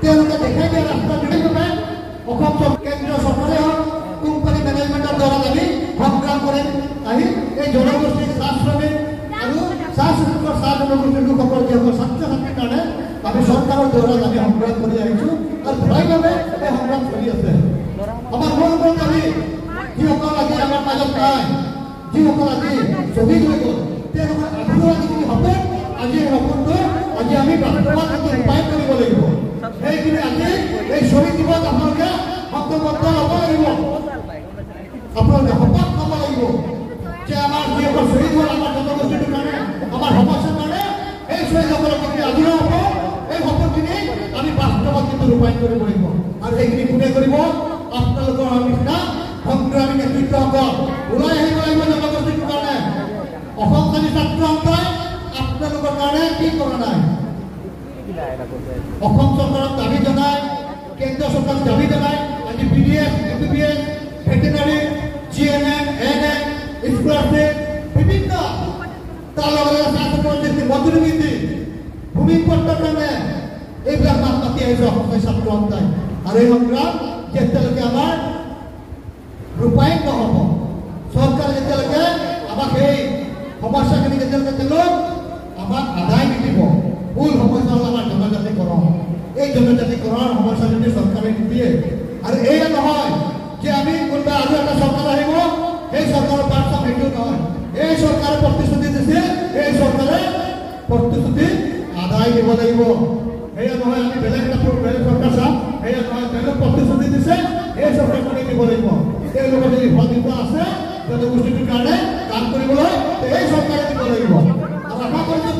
তেওঁলোকে দেখাই দিয়া ৰাস্তা বিশেষভাৱে অসম কেন্দ্ৰীয় চৰকাৰে হওক কোম্পানী মেনেজমেণ্টৰ দ্বাৰা আমি সংগ্ৰাম কৰি আহি এই জনগোষ্ঠীৰ চাহ শ্ৰমিক আৰু চাহ শ্ৰমিকৰ চাহ জনগোষ্ঠীৰ লোকসকল যিসকল ছাত্ৰ ছাত্ৰীৰ কাৰণে আমি চৰকাৰৰ দ্বাৰা আমি সংগ্ৰাম কৰি আহিছোঁ আৰু ঘূৰাইভাৱে এই সংগ্ৰাম চলি আছে। আমাৰ মূল মূল আমি যিসকল আজি আমাৰ মাজত নাই, যিসকল আজি শ্বহীদ হৈ গ'ল, তেওঁলোকৰ আগ্ৰহ যিখিনি সপোন আজি এই সপোনটো আজি আমি বাস্তৱত ৰূপায়ণ কৰিব লাগিব। সেইখিনি আজি এই শ্বহীদ দিৱস আপোনালোকে সংকল্পবদ্ধ ল'ব লাগিব, আপোনালোকে শপত ল'ব লাগিব যে আমাৰ যিসকল শ্বহীদ হ'ল আমাৰ জনগোষ্ঠীটোৰ কাৰণে, আমাৰ সমস্যাৰ কাৰণে, এই শ্বহীদসকলক যদি আদৰ হ'ব, এই সপোনখিনি আমি বাস্তৱত কিন্তু ৰূপায়ণ কৰিব লাগিব। আৰু সেইখিনি কোনে কৰিব? আপোনালোকৰ নিচিনা সংগ্ৰামী নেতৃত্বসকল ওলাই আহিব লাগিব জনগোষ্ঠীটোৰ কাৰণে। অসমকাৰী ছাত্ৰ সন্থাই আপোনালোকৰ কাৰণে কি কৰা নাই? অসম চৰকাৰক দাবী জনাই, কেন্দ্ৰীয় চৰকাৰক দাবী জনাই আজি BDS, MBBS, veterinary, GNM, ANM, scholarship বিভিন্ন তাৰ লগতে ছাত্ৰ মজুৰি বৃদ্ধি, ভূমিপট্টৰ কাৰণে এইবিলাক মাত মাতি আহিছে অসমীয়া ছাত্ৰ সন্থাই। আৰু এই সংগ্ৰাম যেতিয়ালৈকে আমাৰ ৰূপায়ণ নহ'ব, চৰকাৰে যেতিয়ালৈকে আমাক সেই সমস্যাখিনি যেতিয়ালৈকে তেওঁলোক আমাক আদায় নিদিব, মূল সমস্যা হ'ল আমাৰ জনজাতিকৰণ। এই জনজাতিকৰণৰ সমস্যা যদি চৰকাৰে নিদিয়ে, আৰু এয়া নহয় যে আমি কোনোবা আৰু এটা চৰকাৰ আহিব, সেই চৰকাৰৰ পাঠ চাম, সেইটো নহয়। এই চৰকাৰে প্ৰতিশ্ৰুতি দিছে, এই চৰকাৰে প্ৰতিশ্ৰুতি আদায় দিব লাগিব। সেয়া নহয় আমি বেলেগ চৰকাৰ চাম, সেয়া নহয় তেওঁলোক প্ৰতিশ্ৰুতি দিছে, এই চৰকাৰখনে দিব লাগিব। তেওঁলোকৰ যদি সদিত আছে জনগোষ্ঠীটোৰ কাৰণে কাম কৰিবলৈ, এই চৰকাৰে দিব লাগিব। আৰু আশা কৰিছোঁ